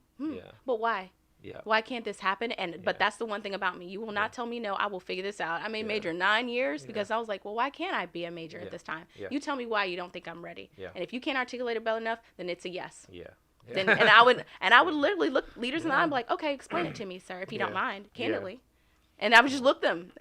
But why? Yeah. Why can't this happen? But that's the one thing about me. You will not tell me no. I will figure this out. I made major 9 years because I was like, well, why can't I be a major at this time? Yeah. You tell me why you don't think I'm ready. Yeah. And if you can't articulate it well enough, then it's a yes. Yeah. Then and I would literally look leaders in the eye and be like, okay, explain it to me, sir, if you don't mind, candidly. And I would just look them.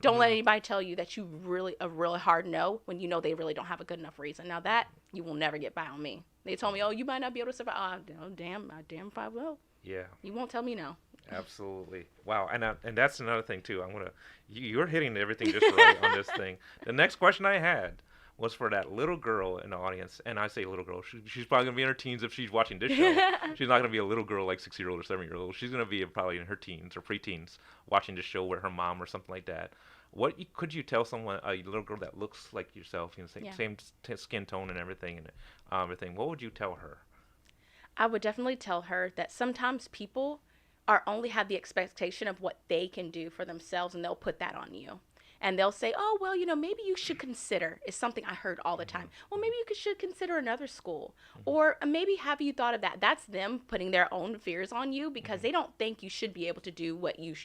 Don't let anybody tell you that you really hard no when you know they really don't have a good enough reason. Now that you will never get by on me. They told me, oh, you might not be able to survive. Oh, damn if I will. Yeah. You won't tell me no. Absolutely. Wow. And that's another thing too. You're hitting everything just right on this thing. The next question I had was for that little girl in the audience, and I say little girl, she's probably gonna be in her teens if she's watching this show. She's not gonna be a little girl like 6-year-old or 7-year-old. She's gonna be probably in her teens or preteens watching this show with her mom or something like that. Could you tell someone, a little girl that looks like yourself, same skin tone and everything, what would you tell her? I would definitely tell her that sometimes people only have the expectation of what they can do for themselves, and they'll put that on you. And they'll say, oh, well, maybe you should consider, is something I heard all the time. Well, maybe you should consider another school. Or maybe have you thought of that? That's them putting their own fears on you because they don't think you should be able to do what you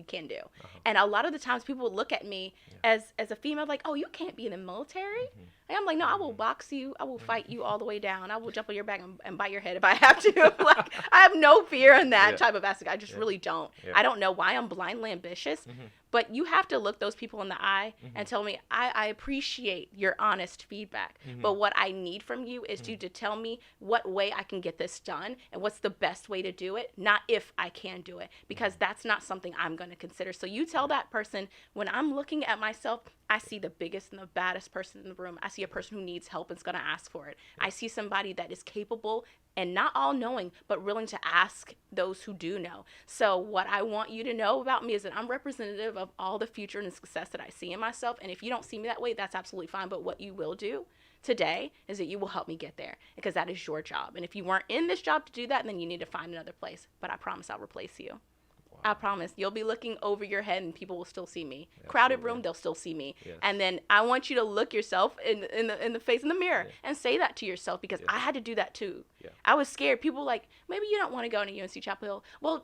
can do. And a lot of the times people will look at me as a female like, oh, you can't be in the military. And I'm like, no, I will box you. I will fight you all the way down. I will jump on your back and bite your head if I have to. Like, I have no fear in that type of aspect. I just really don't. I don't know why I'm blindly ambitious. But you have to look those people in the eye and tell me, I appreciate your honest feedback. But what I need from you is you to tell me what way I can get this done and what's the best way to do it, not if I can do it, because that's not something I'm going to consider. So you tell that person, when I'm looking at myself, I see the biggest and the baddest person in the room. I see a person who needs help and is going to ask for it. I see somebody that is capable and not all knowing, but willing to ask those who do know. So what I want you to know about me is that I'm representative of all the future and success that I see in myself. And if you don't see me that way, that's absolutely fine. But what you will do today is that you will help me get there, because that is your job. And if you weren't in this job to do that, then you need to find another place. But I promise I'll replace you. I promise. You'll be looking over your head and people will still see me. Absolutely. Crowded room, they'll still see me. Yes. And then I want you to look yourself in the face in the mirror and say that to yourself, because I had to do that too. Yeah. I was scared. People were like, maybe you don't want to go into UNC Chapel Hill. Well,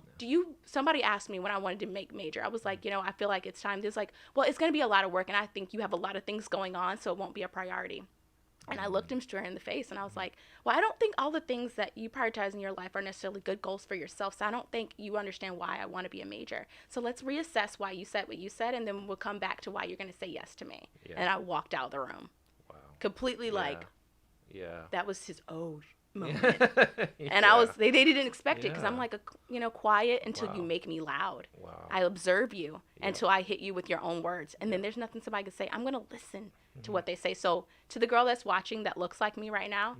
somebody asked me when I wanted to make major. I was like, I feel like it's time. It's like, well, it's going to be a lot of work, and I think you have a lot of things going on, so it won't be a priority. And I looked him straight in the face and I was like, well, I don't think all the things that you prioritize in your life are necessarily good goals for yourself. So I don't think you understand why I want to be a major. So let's reassess why you said what you said, and then we'll come back to why you're going to say yes to me. Yeah. And I walked out of the room. Wow. Completely that was his moment. And they didn't expect it, because I'm like quiet until you make me loud. Wow. I observe you until I hit you with your own words, and then there's nothing somebody can say. I'm going to listen to what they say. So to the girl that's watching that looks like me right now,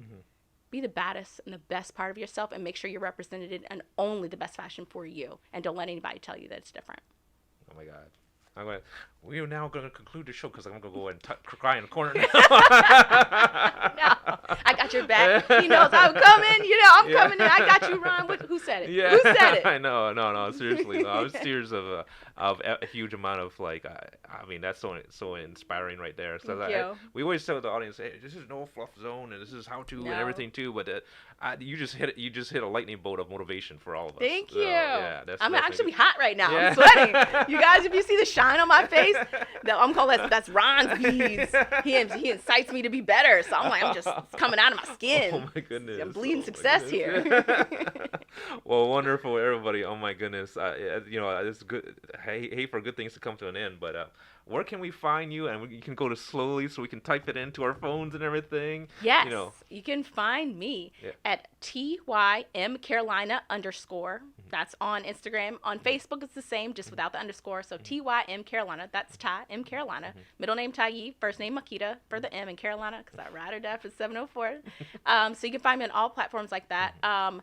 be the baddest and the best part of yourself, and make sure you're represented in only the best fashion for you, and don't let anybody tell you that it's different. Oh my God. We are now going to conclude the show, because I'm going to go and cry in the corner now. No, I got your back. He knows I'm coming. I'm coming in. I got you, Ron. Who said it? Yeah. Who said it? I know. No, seriously. I was tears of a huge amount of that's so inspiring right there. So we always tell the audience, hey, this is no fluff zone, and this is how to and everything too. But you just hit a lightning bolt of motivation for all of us. Thank you. Yeah, I'm actually hot right now. Yeah. I'm sweating. You guys, if you see the shine on my face, I'm calling that's Ron's beads. He incites me to be better. So I'm like, it's coming out of my skin. Oh my goodness. I'm bleeding success here. Well, wonderful, everybody. Oh my goodness. It's good. Hey, for good things to come to an end. But where can we find you? And you can go to slowly so we can type it into our phones and everything. Yes. You can find me at TYMCarolina_. That's on Instagram. On Facebook, it's the same, just without the underscore. So TYM Carolina. That's Ty M Carolina. Middle name Tyi, first name Makita for the M in Carolina, because I ride or die for 704. So you can find me on all platforms like that. And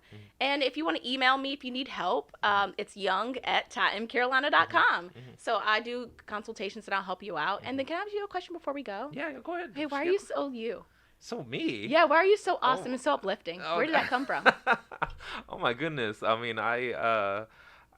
if you want to email me if you need help, it's young@TyMCarolina.com. So I do consultations and I'll help you out. And then can I ask you a question before we go? Yeah, go ahead. Hey, why are you so you? So me? Yeah, why are you so awesome and so uplifting? Where did that come from? Oh my goodness. I mean, I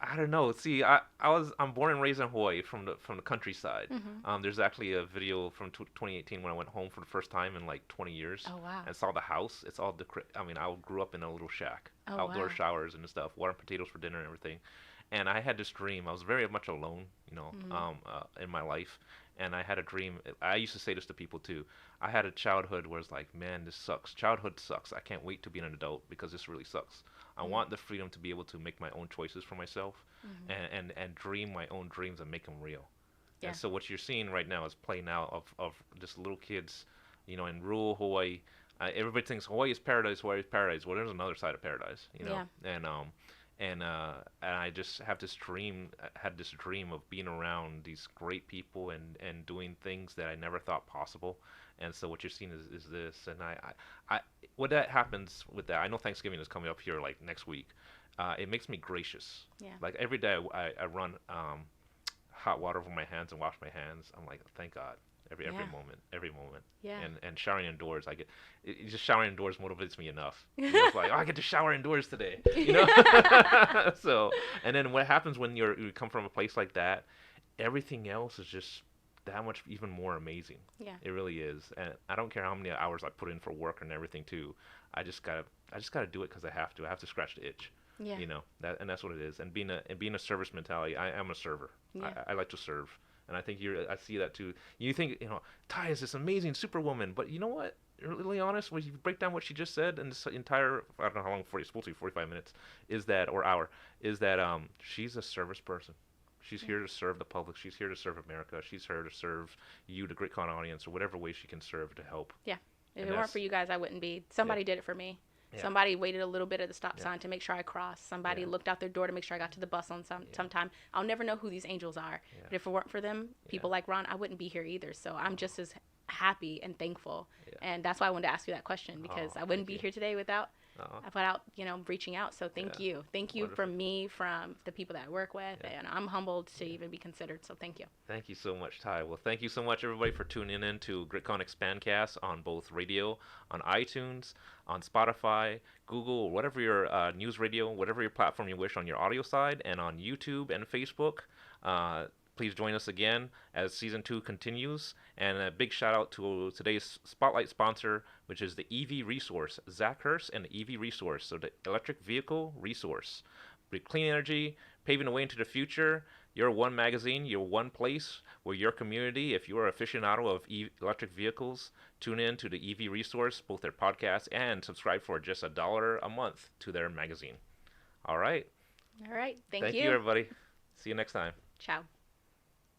I don't know. See, I'm born and raised in Hawaii from the countryside. Mm-hmm. There's actually a video from 2018 when I went home for the first time in like 20 years Oh, wow. and saw the house. It's all I mean, I grew up in a little shack, Oh, outdoor wow. showers and stuff, water potatoes for dinner and everything. And I had this dream. I was very much alone, in my life. And I had a dream. I used to say this to people too. I had a childhood where it's like, man, this sucks. Childhood sucks. I can't wait to be an adult because this really sucks. I want the freedom to be able to make my own choices for myself and dream my own dreams and make them real. Yeah. And so what you're seeing right now is playing out of just little kids, in rural Hawaii. Everybody thinks Hawaii is paradise, Hawaii is paradise. Well, there's another side of paradise, Yeah. And I just have this dream, had this dream of being around these great people and doing things that I never thought possible. And so what you're seeing is this, and I what that happens with that. I know Thanksgiving is coming up here like next week. It makes me gracious. Yeah. Like every day I run hot water over my hands and wash my hands. I'm like, thank God. Every moment. Yeah. And showering indoors, just showering indoors motivates me enough. It's like, oh, I get to shower indoors today. So, and then what happens when you come from a place like that, everything else is just that much even more amazing. Yeah. It really is. And I don't care how many hours I put in for work and everything too. I just gotta do it because I have to. I have to scratch the itch. Yeah. And that's what it is. And being a service mentality, I am a server. Yeah. I like to serve. And I think I see that too. You think, Ty is this amazing superwoman, but you know what? Really honest, when you break down what she just said in this entire, I don't know how long it's supposed to be, 45 minutes, or hour, is that she's a service person. She's here to serve the public. She's here to serve America. She's here to serve you, the GritCon audience, or whatever way she can serve to help. Yeah. If it weren't for you guys, I wouldn't be. Somebody did it for me. Yeah. Somebody waited a little bit at the stop sign to make sure I crossed. Somebody looked out their door to make sure I got to the bus on sometime. I'll never know who these angels are. Yeah. But if it weren't for them, people like Ron, I wouldn't be here either. So I'm just as happy and thankful. Yeah. And that's why I wanted to ask you that question, because I wouldn't be here today without reaching out. So thank you. Thank you from me, from the people that I work with. Yeah. And I'm humbled to even be considered. So thank you. Thank you so much, Ty. Well, thank you so much, everybody, for tuning in to GritCON Expand Cast on both radio, on iTunes, on Spotify, Google, whatever your news radio, whatever your platform you wish on your audio side, and on YouTube and Facebook. Please join us again as Season 2 continues. And a big shout out to today's Spotlight sponsor, which is the EV Resource, Zach Hurst and the EV Resource, so the electric vehicle resource. With clean energy, paving the way into the future, your one magazine, your one place where your community, if you're an aficionado of electric vehicles, tune in to the EV Resource, both their podcast, and subscribe for just $1 a month to their magazine. All right. All right. Thank you. Thank you, everybody. See you next time. Ciao.